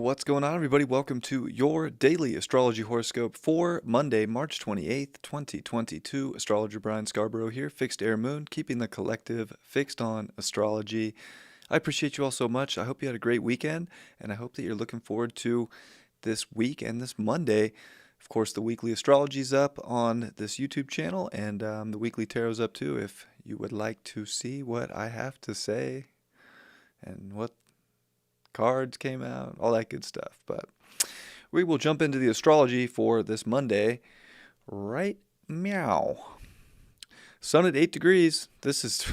What's going on, everybody? Welcome to your daily astrology horoscope for Monday, March 28th, 2022. Astrologer Brian Scarborough here, Fixed Air Moon, keeping the collective fixed on astrology. I appreciate you all so much. I hope you had a great weekend, and I hope that you're looking forward to this week and this Monday. Of course, the weekly astrology's up on this YouTube channel, and the weekly tarot's up too if you would like to see what I have to say and what cards came out, all that good stuff. But we will jump into the astrology for this Monday right meow. Sun at 8 degrees. This is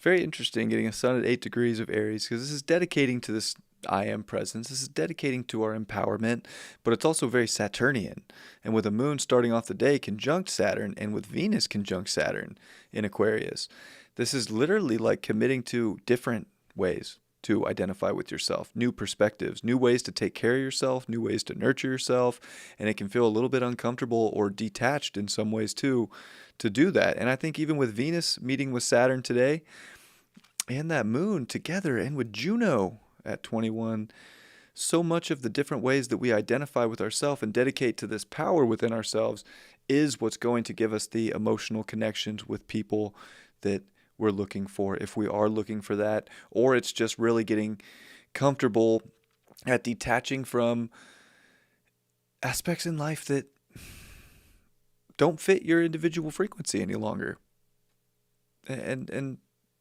very interesting, getting a sun at 8 degrees of Aries, because this is dedicating to this I am presence. This is dedicating to our empowerment, but it's also very Saturnian. And with the moon starting off the day conjunct Saturn, and with Venus conjunct Saturn in Aquarius, this is literally like committing to different ways to identify with yourself, new perspectives, new ways to take care of yourself, new ways to nurture yourself, and it can feel a little bit uncomfortable or detached in some ways too to do that. And I think even with Venus meeting with Saturn today and that moon together, and with Juno at 21, so much of the different ways that we identify with ourselves and dedicate to this power within ourselves is what's going to give us the emotional connections with people that we're looking for, if we are looking for that, or it's just really getting comfortable at detaching from aspects in life that don't fit your individual frequency any longer, and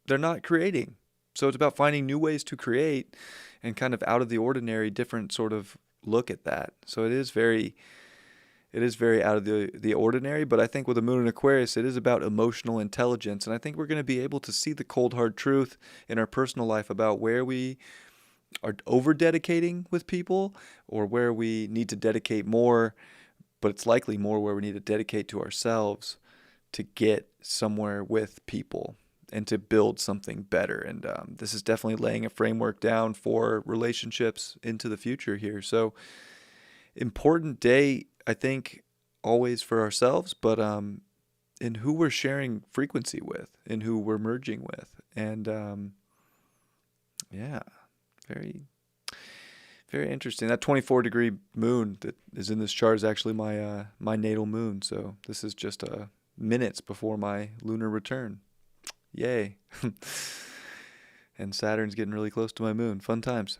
they're not creating. So it's about finding new ways to create and kind of out of the ordinary, different sort of look at that. So it is very out of the ordinary, but I think with the moon in Aquarius, it is about emotional intelligence. And I think we're going to be able to see the cold, hard truth in our personal life about where we are over-dedicating with people or where we need to dedicate more, but it's likely more where we need to dedicate to ourselves to get somewhere with people and to build something better. And this is definitely laying a framework down for relationships into the future here. So important day, I think, always for ourselves, but in who we're sharing frequency with, in who we're merging with. And yeah, very, very interesting. That 24-degree moon that is in this chart is actually my natal moon. So this is just minutes before my lunar return. Yay. And Saturn's getting really close to my moon. Fun times.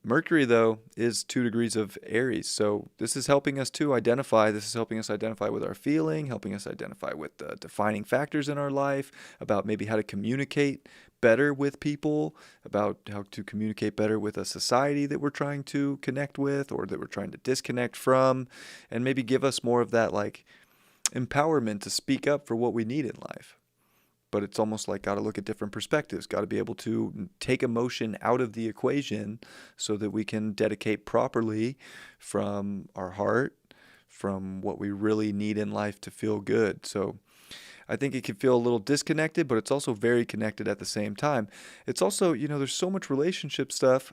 Mercury, though, is 2 degrees of Aries. So this is helping us to identify. This is helping us identify with our feeling, helping us identify with the defining factors in our life, about maybe how to communicate better with people, about how to communicate better with a society that we're trying to connect with or that we're trying to disconnect from, and maybe give us more of that like empowerment to speak up for what we need in life. But it's almost like got to look at different perspectives, got to be able to take emotion out of the equation so that we can dedicate properly from our heart, from what we really need in life to feel good. So I think it can feel a little disconnected, but it's also very connected at the same time. It's also, there's so much relationship stuff.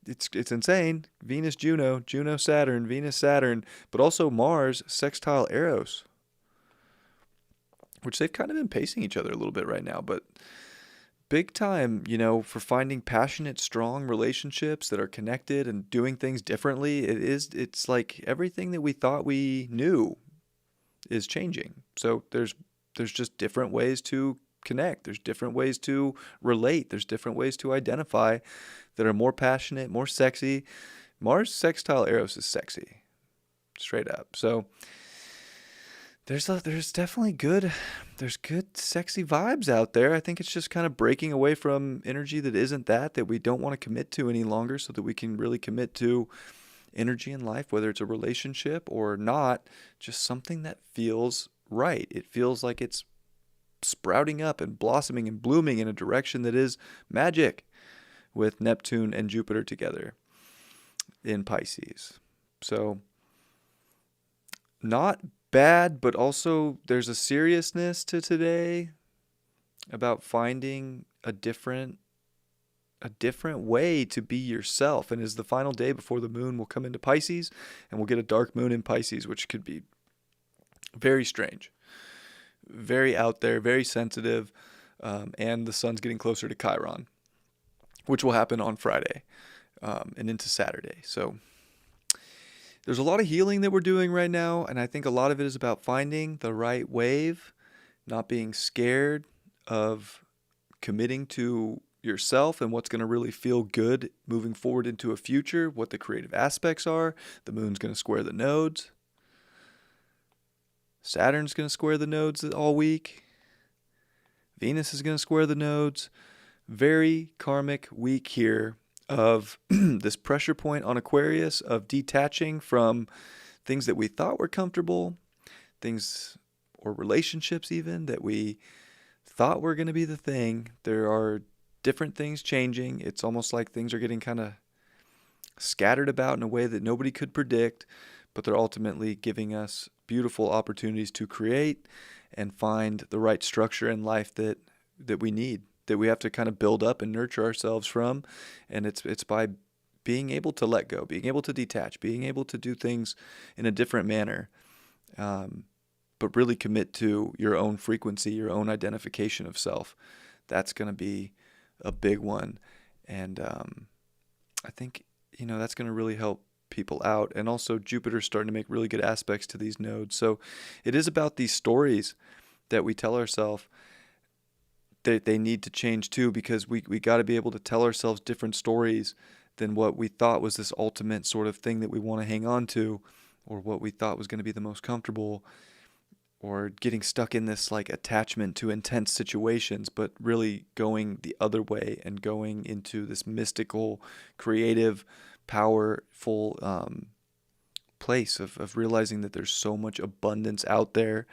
It's insane. Venus, Juno, Juno, Saturn, Venus, Saturn, but also Mars, sextile Eros, which they've kind of been pacing each other a little bit right now, but big time, for finding passionate, strong relationships that are connected and doing things differently. It's like everything that we thought we knew is changing. So there's just different ways to connect. There's different ways to relate. There's different ways to identify that are more passionate, more sexy. Mars sextile Eros is sexy, straight up. So there's definitely good sexy vibes out there. I think it's just kind of breaking away from energy that isn't that we don't want to commit to any longer, so that we can really commit to energy in life, whether it's a relationship or not, just something that feels right. It feels like it's sprouting up and blossoming and blooming in a direction that is magic, with Neptune and Jupiter together in Pisces. So not bad, but also there's a seriousness to today about finding a different way to be yourself. And is the final day before the moon will come into Pisces, and we'll get a dark moon in Pisces, which could be very strange, very out there, very sensitive, and the sun's getting closer to Chiron, which will happen on Friday. and into Saturday. So there's a lot of healing that we're doing right now, and I think a lot of it is about finding the right wave, not being scared of committing to yourself and what's going to really feel good moving forward into a future, what the creative aspects are. The moon's going to square the nodes. Saturn's going to square the nodes all week. Venus is going to square the nodes. Very karmic week here of this pressure point on Aquarius of detaching from things that we thought were comfortable, things or relationships even that we thought were going to be the thing. There are different things changing. It's almost like things are getting kind of scattered about in a way that nobody could predict, but they're ultimately giving us beautiful opportunities to create and find the right structure in life that we need, that we have to kind of build up and nurture ourselves from. And it's by being able to let go, being able to detach, being able to do things in a different manner, but really commit to your own frequency, your own identification of self. That's going to be a big one. And I think, that's going to really help people out. And also Jupiter's starting to make really good aspects to these nodes. So it is about these stories that we tell ourselves that they need to change too, because we got to be able to tell ourselves different stories than what we thought was this ultimate sort of thing that we want to hang on to, or what we thought was going to be the most comfortable, or getting stuck in this like attachment to intense situations, but really going the other way and going into this mystical, creative, powerful place of realizing that there's so much abundance out there,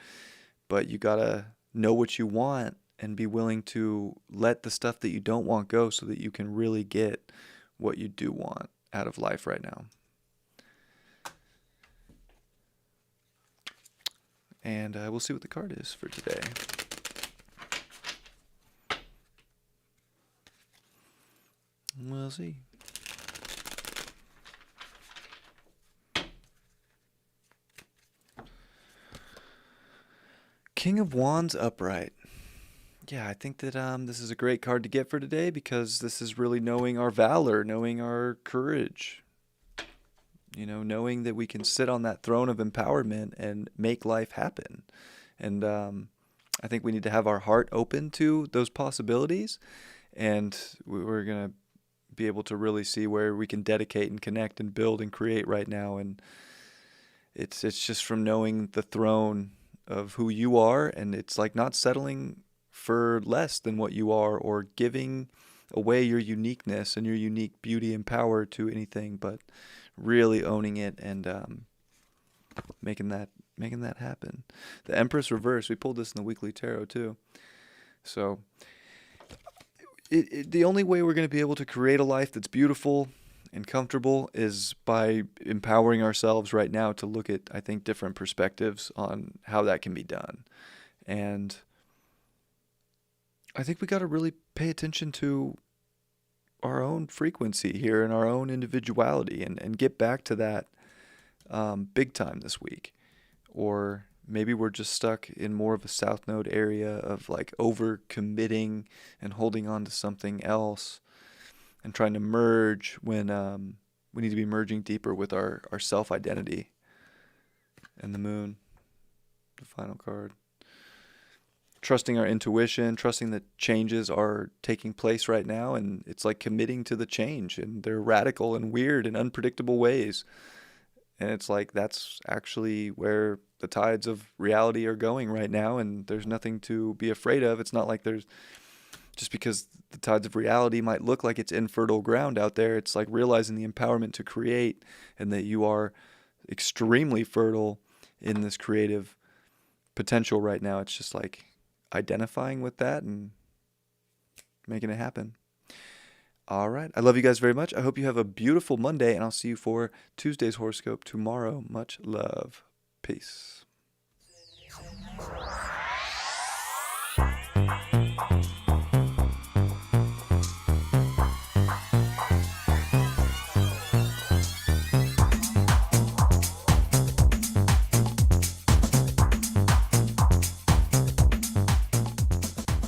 but you gotta know what you want and be willing to let the stuff that you don't want go so that you can really get what you do want out of life right now. And we'll see what the card is for today. We'll see. King of Wands upright. Yeah, I think that this is a great card to get for today, because this is really knowing our valor, knowing our courage. Knowing that we can sit on that throne of empowerment and make life happen. And I think we need to have our heart open to those possibilities, and we're going to be able to really see where we can dedicate and connect and build and create right now. And it's just from knowing the throne of who you are, and it's like not settling for less than what you are, or giving away your uniqueness and your unique beauty and power to anything, but really owning it and making that happen. The Empress reverse, we pulled this in the weekly tarot too. So the only way we're going to be able to create a life that's beautiful and comfortable is by empowering ourselves right now to look at, I think, different perspectives on how that can be done. And I think we got to really pay attention to our own frequency here and our own individuality, and get back to that big time this week. Or maybe we're just stuck in more of a south node area of like over committing and holding on to something else and trying to merge when we need to be merging deeper with our self identity. And the moon, the final card. Trusting our intuition, trusting that changes are taking place right now, and it's like committing to the change, and they're radical and weird and unpredictable ways. And it's like that's actually where the tides of reality are going right now, and there's nothing to be afraid of. It's not like there's, just because the tides of reality might look like it's infertile ground out there, it's like realizing the empowerment to create, and that you are extremely fertile in this creative potential right now. It's just like identifying with that and making it happen. All right. I love you guys very much. I hope you have a beautiful Monday, and I'll see you for Tuesday's horoscope tomorrow. Much love. Peace.